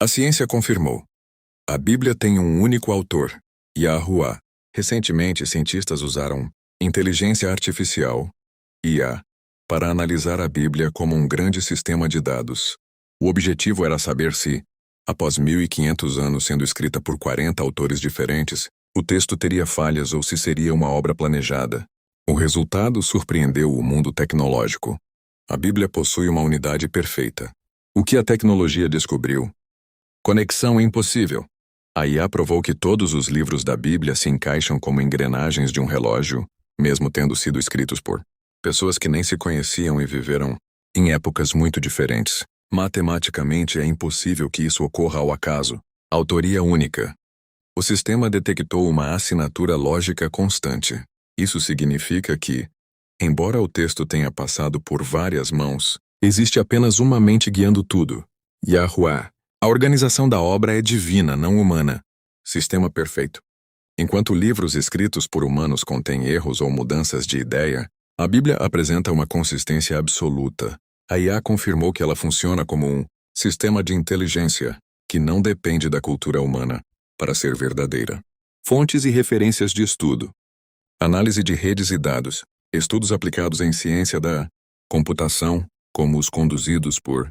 A ciência confirmou. A Bíblia tem um único autor, Yahuwah. Recentemente, cientistas usaram inteligência artificial, IA, para analisar a Bíblia como um grande sistema de dados. O objetivo era saber se, após 1.500 anos sendo escrita por 40 autores diferentes, o texto teria falhas ou se seria uma obra planejada. O resultado surpreendeu o mundo tecnológico. A Bíblia possui uma unidade perfeita. O que a tecnologia descobriu? Conexão impossível. A IA provou que todos os livros da Bíblia se encaixam como engrenagens de um relógio, mesmo tendo sido escritos por pessoas que nem se conheciam e viveram em épocas muito diferentes. Matematicamente é impossível que isso ocorra ao acaso. Autoria única. O sistema detectou uma assinatura lógica constante. Isso significa que, embora o texto tenha passado por várias mãos, existe apenas uma mente guiando tudo. Yahuwah. A organização da obra é divina, não humana. Sistema perfeito. Enquanto livros escritos por humanos contêm erros ou mudanças de ideia, a Bíblia apresenta uma consistência absoluta. A IA confirmou que ela funciona como um sistema de inteligência que não depende da cultura humana para ser verdadeira. Fontes e referências de estudo. Análise de redes e dados. Estudos aplicados em ciência da computação, como os conduzidos por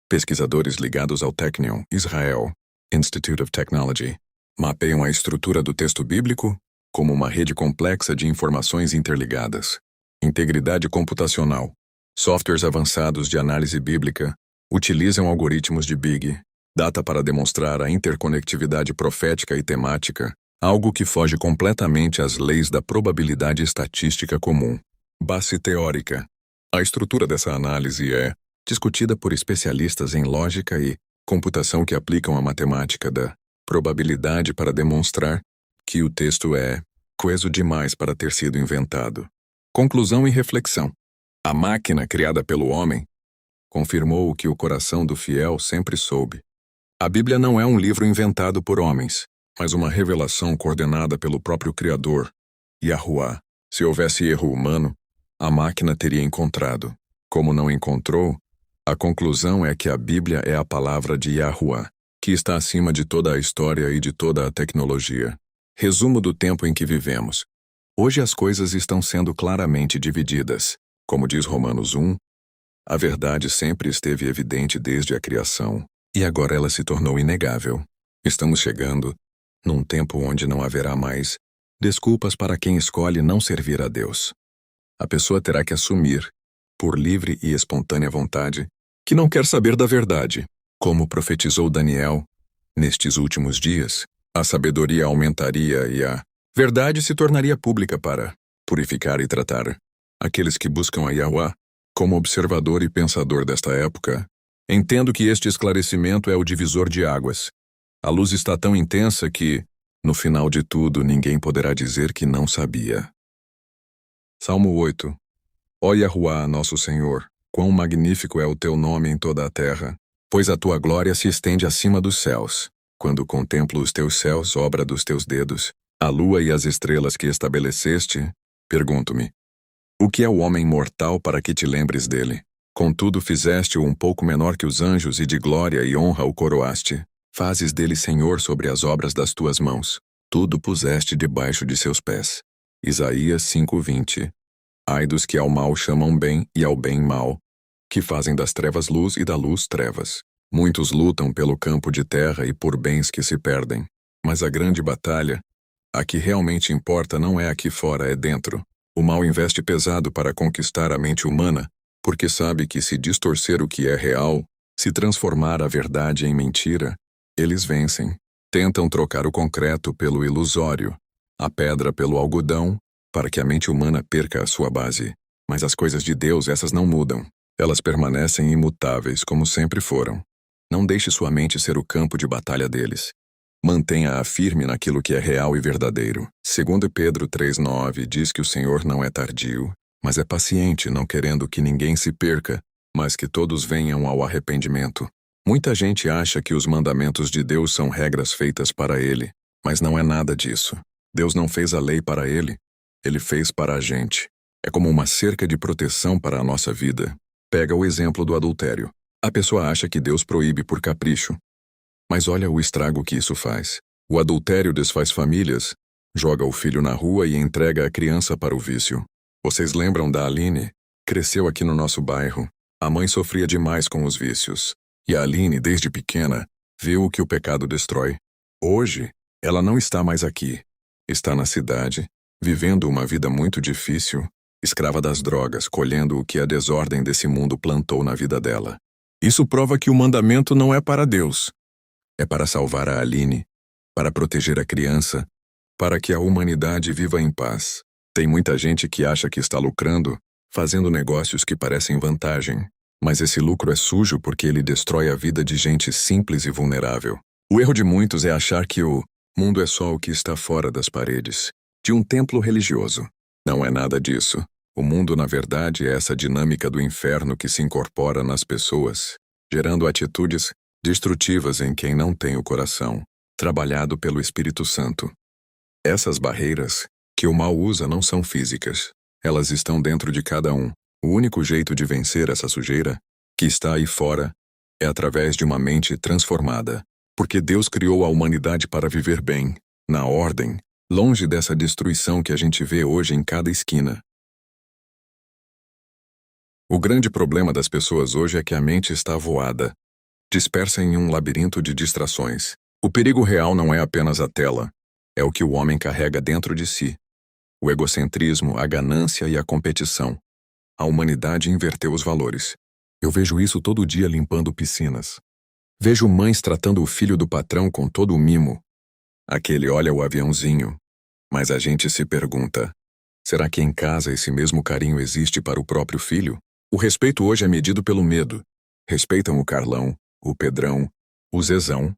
pesquisadores ligados ao Technion, Israel, Institute of Technology, mapeiam a estrutura do texto bíblico como uma rede complexa de informações interligadas. Integridade computacional. Softwares avançados de análise bíblica utilizam algoritmos de Big Data para demonstrar a interconectividade profética e temática, algo que foge completamente às leis da probabilidade estatística comum. Base teórica. A estrutura dessa análise é discutida por especialistas em lógica e computação que aplicam a matemática da probabilidade para demonstrar que o texto é coeso demais para ter sido inventado. Conclusão e reflexão. A máquina criada pelo homem confirmou o que o coração do fiel sempre soube. A Bíblia não é um livro inventado por homens, mas uma revelação coordenada pelo próprio Criador, Yahuwah. Se houvesse erro humano, a máquina teria encontrado. Como não encontrou, a conclusão é que a Bíblia é a palavra de Yahuwah, que está acima de toda a história e de toda a tecnologia. Resumo do tempo em que vivemos. Hoje as coisas estão sendo claramente divididas. Como diz Romanos 1, a verdade sempre esteve evidente desde a criação, e agora ela se tornou inegável. Estamos chegando num tempo onde não haverá mais desculpas para quem escolhe não servir a Deus. A pessoa terá que assumir, por livre e espontânea vontade, que não quer saber da verdade. Como profetizou Daniel, nestes últimos dias, a sabedoria aumentaria e a verdade se tornaria pública para purificar e tratar aqueles que buscam a Yahuwah. Como observador e pensador desta época, entendo que este esclarecimento é o divisor de águas. A luz está tão intensa que, no final de tudo, ninguém poderá dizer que não sabia. Salmo 8. Ó Yahuwah, nosso Senhor, quão magnífico é o teu nome em toda a terra, pois a tua glória se estende acima dos céus. Quando contemplo os teus céus, obra dos teus dedos, a lua e as estrelas que estabeleceste, pergunto-me: o que é o homem mortal para que te lembres dele? Contudo fizeste-o um pouco menor que os anjos e de glória e honra o coroaste. Fazes dele senhor sobre as obras das tuas mãos. Tudo puseste debaixo de seus pés. Isaías 5:20. Ai dos que ao mal chamam bem e ao bem mal, que fazem das trevas luz e da luz trevas. Muitos lutam pelo campo de terra e por bens que se perdem. Mas a grande batalha, a que realmente importa, não é aqui fora, é dentro. O mal investe pesado para conquistar a mente humana, porque sabe que se distorcer o que é real, se transformar a verdade em mentira, eles vencem. Tentam trocar o concreto pelo ilusório, a pedra pelo algodão, para que a mente humana perca a sua base. Mas as coisas de Deus, essas não mudam. Elas permanecem imutáveis como sempre foram. Não deixe sua mente ser o campo de batalha deles. Mantenha-a firme naquilo que é real e verdadeiro. 2 Pedro 3:9 diz que o Senhor não é tardio, mas é paciente, não querendo que ninguém se perca, mas que todos venham ao arrependimento. Muita gente acha que os mandamentos de Deus são regras feitas para ele, mas não é nada disso. Deus não fez a lei para ele, ele fez para a gente. É como uma cerca de proteção para a nossa vida. Pega o exemplo do adultério. A pessoa acha que Deus proíbe por capricho. Mas olha o estrago que isso faz. O adultério desfaz famílias, joga o filho na rua e entrega a criança para o vício. Vocês lembram da Aline? Cresceu aqui no nosso bairro. A mãe sofria demais com os vícios. E a Aline, desde pequena, viu o que o pecado destrói. Hoje, ela não está mais aqui. Está na cidade, vivendo uma vida muito difícil, escrava das drogas, colhendo o que a desordem desse mundo plantou na vida dela. Isso prova que o mandamento não é para Deus. É para salvar a Aline, para proteger a criança, para que a humanidade viva em paz. Tem muita gente que acha que está lucrando, fazendo negócios que parecem vantagem, mas esse lucro é sujo porque ele destrói a vida de gente simples e vulnerável. O erro de muitos é achar que o mundo é só o que está fora das paredes de um templo religioso. Não é nada disso. O mundo, na verdade, é essa dinâmica do inferno que se incorpora nas pessoas, gerando atitudes destrutivas em quem não tem o coração trabalhado pelo Espírito Santo. Essas barreiras que o mal usa não são físicas. Elas estão dentro de cada um. O único jeito de vencer essa sujeira, que está aí fora, é através de uma mente transformada. Porque Deus criou a humanidade para viver bem, na ordem, longe dessa destruição que a gente vê hoje em cada esquina. O grande problema das pessoas hoje é que a mente está avoada, dispersa em um labirinto de distrações. O perigo real não é apenas a tela, é o que o homem carrega dentro de si. O egocentrismo, a ganância e a competição. A humanidade inverteu os valores. Eu vejo isso todo dia limpando piscinas. Vejo mães tratando o filho do patrão com todo o mimo. Aquele olha o aviãozinho. Mas a gente se pergunta, será que em casa esse mesmo carinho existe para o próprio filho? O respeito hoje é medido pelo medo. Respeitam o Carlão, o Pedrão, o Zezão,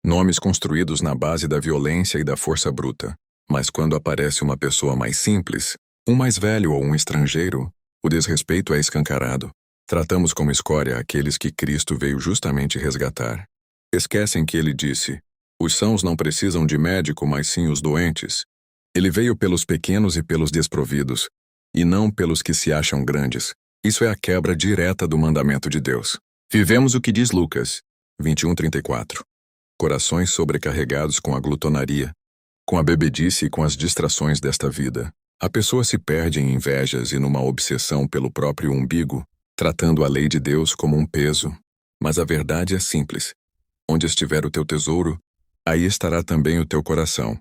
nomes construídos na base da violência e da força bruta. Mas quando aparece uma pessoa mais simples, um mais velho ou um estrangeiro, o desrespeito é escancarado. Tratamos como escória aqueles que Cristo veio justamente resgatar. Esquecem que ele disse, os sãos não precisam de médico, mas sim os doentes. Ele veio pelos pequenos e pelos desprovidos, e não pelos que se acham grandes. Isso é a quebra direta do mandamento de Deus. Vivemos o que diz Lucas 21:34. Corações sobrecarregados com a glutonaria, com a bebedice e com as distrações desta vida. A pessoa se perde em invejas e numa obsessão pelo próprio umbigo, tratando a lei de Deus como um peso. Mas a verdade é simples. Onde estiver o teu tesouro, aí estará também o teu coração.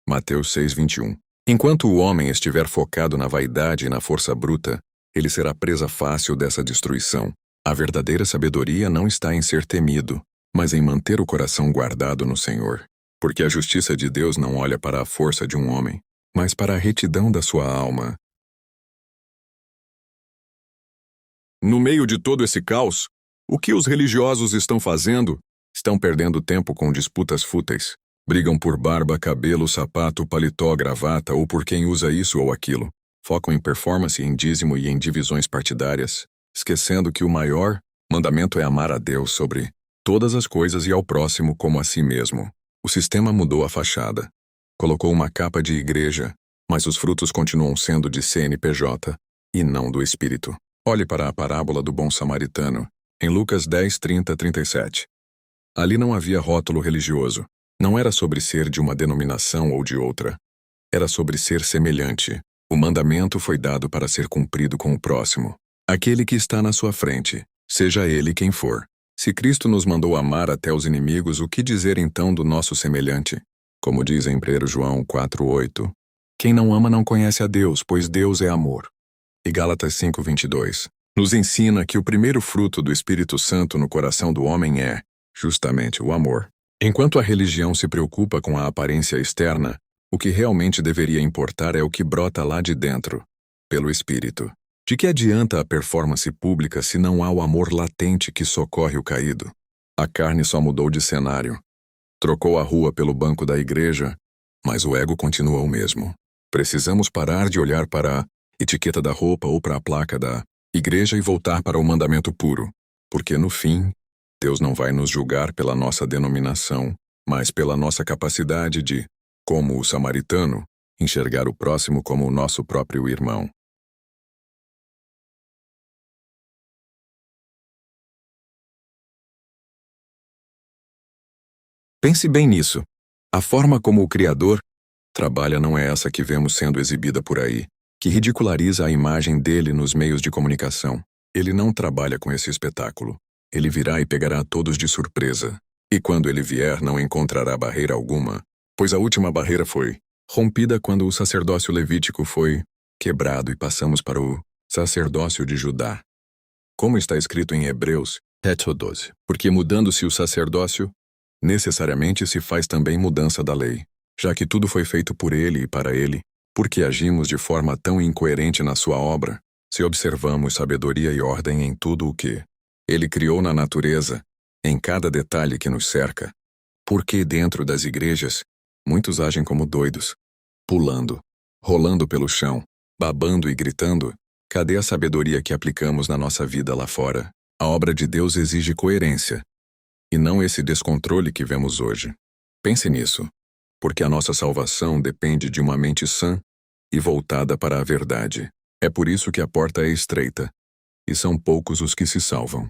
Mateus 6:21. Enquanto o homem estiver focado na vaidade e na força bruta, ele será presa fácil dessa destruição. A verdadeira sabedoria não está em ser temido, mas em manter o coração guardado no Senhor. Porque a justiça de Deus não olha para a força de um homem, mas para a retidão da sua alma. No meio de todo esse caos, o que os religiosos estão fazendo? Estão perdendo tempo com disputas fúteis. Brigam por barba, cabelo, sapato, paletó, gravata ou por quem usa isso ou aquilo. Focam em performance, em dízimo e em divisões partidárias, esquecendo que o maior mandamento é amar a Deus sobre todas as coisas e ao próximo como a si mesmo. O sistema mudou a fachada. Colocou uma capa de igreja, mas os frutos continuam sendo de CNPJ e não do Espírito. Olhe para a parábola do bom samaritano, em Lucas 10:30-37. Ali não havia rótulo religioso. Não era sobre ser de uma denominação ou de outra. Era sobre ser semelhante. O mandamento foi dado para ser cumprido com o próximo. Aquele que está na sua frente, seja ele quem for. Se Cristo nos mandou amar até os inimigos, o que dizer então do nosso semelhante? Como diz em 1 João 4:8, quem não ama não conhece a Deus, pois Deus é amor. E Gálatas 5:22 nos ensina que o primeiro fruto do Espírito Santo no coração do homem é, justamente, o amor. Enquanto a religião se preocupa com a aparência externa, o que realmente deveria importar é o que brota lá de dentro, pelo Espírito. De que adianta a performance pública se não há o amor latente que socorre o caído? A carne só mudou de cenário. Trocou a rua pelo banco da igreja, mas o ego continua o mesmo. Precisamos parar de olhar para a etiqueta da roupa ou para a placa da igreja e voltar para o mandamento puro, porque no fim, Deus não vai nos julgar pela nossa denominação, mas pela nossa capacidade de, como o samaritano, enxergar o próximo como o nosso próprio irmão. Pense bem nisso. A forma como o Criador trabalha não é essa que vemos sendo exibida por aí, que ridiculariza a imagem dele nos meios de comunicação. Ele não trabalha com esse espetáculo. Ele virá e pegará a todos de surpresa. E quando ele vier, não encontrará barreira alguma, pois a última barreira foi rompida quando o sacerdócio levítico foi quebrado e passamos para o sacerdócio de Judá. Como está escrito em Hebreus 7:12, porque mudando-se o sacerdócio, necessariamente se faz também mudança da lei, já que tudo foi feito por ele e para ele, porque agimos de forma tão incoerente na sua obra, se observamos sabedoria e ordem em tudo o que ele criou na natureza, em cada detalhe que nos cerca. Porque dentro das igrejas, muitos agem como doidos, pulando, rolando pelo chão, babando e gritando. Cadê a sabedoria que aplicamos na nossa vida lá fora? A obra de Deus exige coerência, e não esse descontrole que vemos hoje. Pense nisso, porque a nossa salvação depende de uma mente sã e voltada para a verdade. É por isso que a porta é estreita, e são poucos os que se salvam.